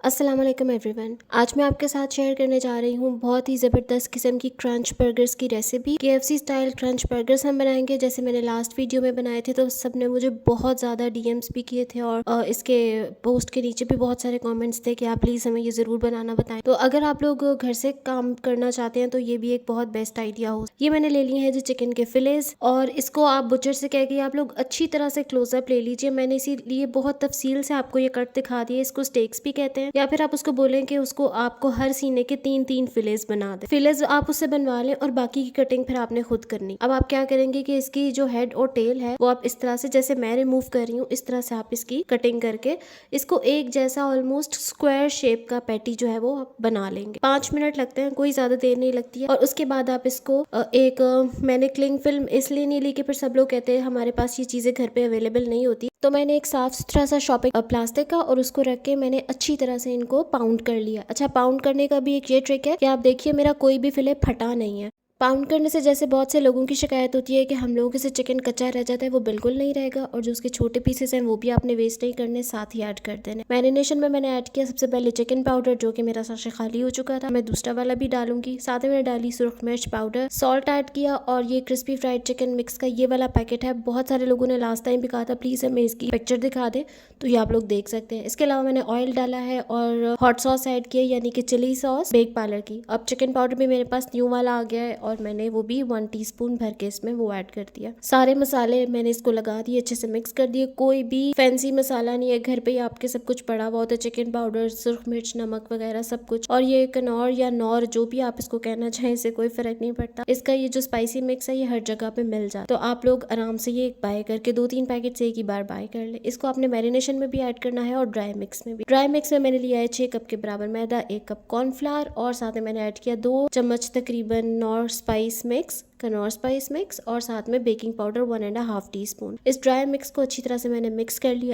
अस्सलाम वालेकुम एवरीवन। आज मैं आपके साथ शेयर करने जा रही हूँ बहुत ही ज़बरदस्त किस्म की क्रंच बर्गर्स की recipe. KFC style crunch burgers हम बनाएंगे जैसे मैंने लास्ट वीडियो में बनाए थे, तो सब ने मुझे बहुत ज़्यादा डीएम्स भी किए थे और इसके पोस्ट के नीचे भी बहुत सारे कमेंट्स थे कि आप प्लीज़ हमें ये ज़रूर बनाना बताएं। तो अगर आप लोग घर से काम करना चाहते हैं तो ये भी एक बहुत बेस्ट आइडिया हो। ये मैंने ले लिए हैं जी चिकन के फिलेज, और इसको आप बुचर से कह के आप लोग अच्छी तरह से क्लोजअप ले लीजिए। मैंने इसीलिए बहुत तफसील से आपको ये कट दिखा दिए। इसको स्टेक्स भी कहते हैं, या फिर आप उसको बोलें कि उसको आपको हर सीने के 3-3 फिलेज बना दे। फिलेज आप उससे बनवा लें और बाकी की कटिंग फिर आपने खुद करनी। अब आप क्या करेंगे कि इसकी जो हेड और टेल है वो आप इस तरह से, जैसे मैं रिमूव कर रही हूँ, इस तरह से आप इसकी कटिंग करके इसको एक जैसा ऑलमोस्ट स्क्वायर शेप का पैटी जो है वो आप बना लेंगे। 5 मिनट लगते हैं, कोई ज्यादा देर नहीं लगती है। और उसके बाद आप इसको मैंने क्लिंग फिल्म इसलिए नहीं ली कि फिर सब लोग कहते हैं हमारे पास ये चीजें घर पे अवेलेबल नहीं होती, तो मैंने एक साफ सुथरा सा शॉपिंग प्लास्टिक का और उसको रख के मैंने अच्छी तरह से इनको पाउंड कर लिया। अच्छा, पाउंड करने का भी एक ये ट्रिक है कि आप देखिए मेरा कोई भी फिले फटा नहीं है। पाउंड करने से जैसे बहुत से लोगों की शिकायत होती है कि हम लोगों के से चिकन कच्चा रह जाता है, वो बिल्कुल नहीं रहेगा। और जो उसके छोटे पीसेस हैं वो भी आपने वेस्ट नहीं करने, साथ ही ऐड कर देने। मैरिनेशन में मैंने ऐड किया सबसे पहले चिकन पाउडर, जो कि मेरा साशे खाली हो चुका था। मैं दूसरा वाला भी डालूंगी। साथ ही मैंने डाली सुरख मिर्च पाउडर, सॉल्ट ऐड किया, और ये क्रिस्पी फ्राइड चिकन मिक्स का ये वाला पैकेट है। बहुत सारे लोगों ने लास्ट टाइम भी कहा था प्लीज हमें इसकी पिक्चर दिखा दे, तो ये आप लोग देख सकते हैं। इसके अलावा मैंने ऑयल डाला है और हॉट सॉस ऐड किया, यानी कि चिली सॉस बेक पार्लर की। अब चिकन पाउडर भी मेरे पास न्यू वाला आ गया है और मैंने वो भी 1 टीस्पून भर के इसमें वो ऐड कर दिया। सारे मसाले मैंने इसको लगा दिए, अच्छे से मिक्स कर दिए। कोई भी फैंसी मसाला नहीं है, घर पे ही आपके सब कुछ पड़ा हुआ होता है, चिकन पाउडर, सुर्ख मिर्च, नमक वगैरह सब कुछ। और ये कनौर या नौर जो भी आप इसको कहना चाहें, इससे कोई फर्क नहीं पड़ता। इसका ये जो स्पाइसी मिक्स है ये हर जगह पे मिल जाता है, तो आप लोग आराम से ये बाय करके 2-3 पैकेट से एक ही बार बाय कर ले। इसको आपने मैरिनेशन में भी ऐड करना है और ड्राई मिक्स में भी। ड्राई मिक्स में मैंने लिया है 6 कप के बराबर मैदा, 1 कप कॉर्नफ्लावर, और साथ में मैंने ऐड किया 2 चम्मच तकरीबन nor spice mix, Knorr spice mix, और साथ में बेकिंग पाउडर 1.5 टीस्पून। इस ड्राई मिक्स को अच्छी तरह से मैंने मिक्स कर लिया।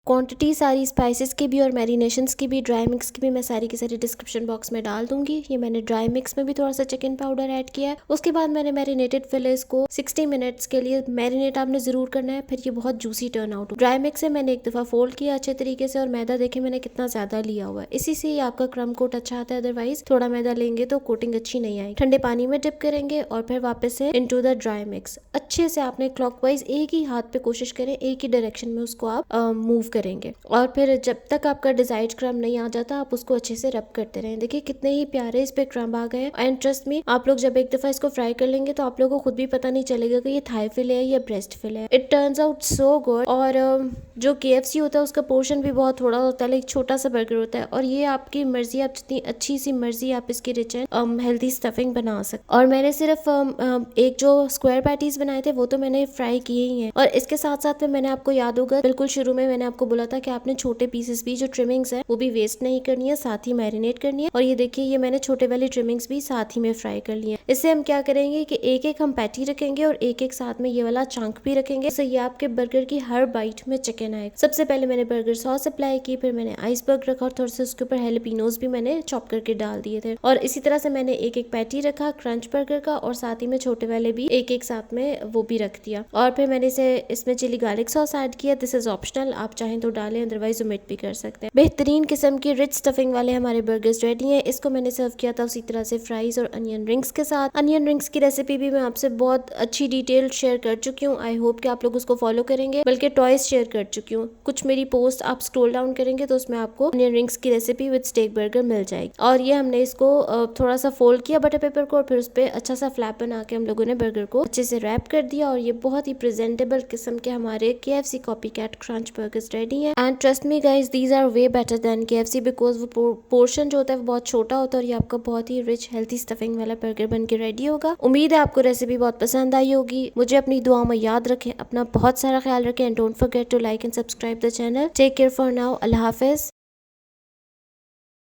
क्वांटिटी सारी स्पाइसेस की भी और मैरिनेशंस की भी, ड्राई मिक्स की भी मैं सारी की सारी डिस्क्रिप्शन बॉक्स में डाल दूंगी। ये मैंने ड्राई मिक्स में भी थोड़ा सा चिकन पाउडर ऐड किया है। उसके बाद मैंने मैरिनेटेड फिलेस को 60 मिनट्स के लिए मैरिनेट आपने जरूर करना है, फिर ये बहुत जूसी टर्न आउट हो। ड्राई मिक्स से मैंने एक दफा फोल्ड किया अच्छे तरीके से, और मैदा देखे मैंने कितना ज्यादा लिया हुआ है, इसी से ही आपका क्रम कोट अच्छा आता है। अदरवाइज थोड़ा मैदा लेंगे तो कोटिंग अच्छी नहीं आएगी। ठंडे पानी में डिप करेंगे और फिर वापस से इनटू द ड्राई मिक्स अच्छे से आपने क्लॉकवाइज एक ही हाथ पे कोशिश करें, एक ही डायरेक्शन में उसको आप मूव करेंगे, और फिर जब तक आपका डिजायर्ड क्रम नहीं आ जाता आप उसको अच्छे से रब करते रहें। देखिए कितने ही प्यारे इस पे क्रम आ गए। एंड ट्रस्ट मी, आप लोग जब एक दफा इसको फ्राई कर लेंगे तो आप लोगों को खुद भी पता नहीं चलेगा कि ये थाई फिले है या ब्रेस्ट फिले है। It turns out so good. और जो केएफसी होता है उसका पोर्शन भी बहुत थोड़ा होता है, एक छोटा सा बर्गर होता है, और ये आपकी मर्जी, आप जितनी अच्छी सी मर्जी आप इसकी रिच एंड हेल्थी स्टफिंग बना सकते। और मैंने सिर्फ एक जो स्क्वायर पैटीज बनाए थे वो तो मैंने फ्राई किए ही हैं। और इसके साथ साथ में मैंने आपको याद होगा बिल्कुल शुरू में मैंने आपको बोला था कि आपने छोटे पीसेस भी, जो ट्रिमिंग्स है वो भी वेस्ट नहीं करनी है, साथ ही मैरिनेट करनी है। और ये देखिए ये मैंने छोटे वाली ट्रिमिंग्स भी साथ ही में फ्राई कर लिए। इससे हम क्या करेंगे कि एक एक हम पैटी रखेंगे और एक एक साथ में ये वाला चंक भी रखेंगे, तो ये आपके बर्गर की हर बाइट में चिकन आएगा। सबसे पहले मैंने बर्गर सॉस अप्लाई की, फिर मैंने आइसबर्ग रखा और थोड़ा सा उसके ऊपर हेलपिनोज भी मैंने चॉप करके डाल दिए थे। और इसी तरह से मैंने एक एक पैटी रखा क्रंच बर्गर का, और साथ ही में छोटे वाले भी एक एक साथ में वो भी रख दिया। और फिर मैंने इसमें चिली गार्लिक सॉस ऐड किया। दिस इज ऑप्शनल, आप चाहें तो डालें, अदरवाइज ओमिट भी कर सकते हैं। बेहतरीन किस्म की रिच स्टफिंग वाले हमारे बर्गर्स रेडी हैं। इसको मैंने सर्व किया था उसी तरह से फ्राइज और अनियन रिंग्स के साथ। अनियन रिंग्स की रेसिपी भी मैं आपसे बहुत अच्छी डिटेल शेयर कर चुकी हूँ। आई होप कि आप लोग उसको फॉलो करेंगे, बल्कि टॉयज शेयर कर चुकी हूँ। कुछ मेरी पोस्ट आप स्क्रॉल डाउन करेंगे तो उसमें आपको अनियन रिंग्स की रेसिपी विद स्टेक बर्गर मिल जाएगी। और ये हमने इसको थोड़ा सा फोल्ड किया बटर पेपर को, और फिर उस पर अच्छा सा फ्लैप बना के हम लोगों ने बर्गर को अच्छे से रैप कर दिया। और ये बहुत ही प्रेजेंटेबल किस्म के हमारे KFC copycat crunch burgers ready हैं। And trust me guys, these are way better than KFC, because वो पोर्शन जो होता है वो बहुत छोटा होता है, और ये आपका बहुत ही रिच हेल्थी स्टफिंग वाला बर्गर बन के रेडी होगा। उम्मीद है आपको रेसिपी बहुत पसंद आई होगी। मुझे अपनी दुआ में याद रखें, अपना बहुत सारा ख्याल रखें, and don't forget to like and subscribe the channel. Take care for now, अल्लाह हाफिज।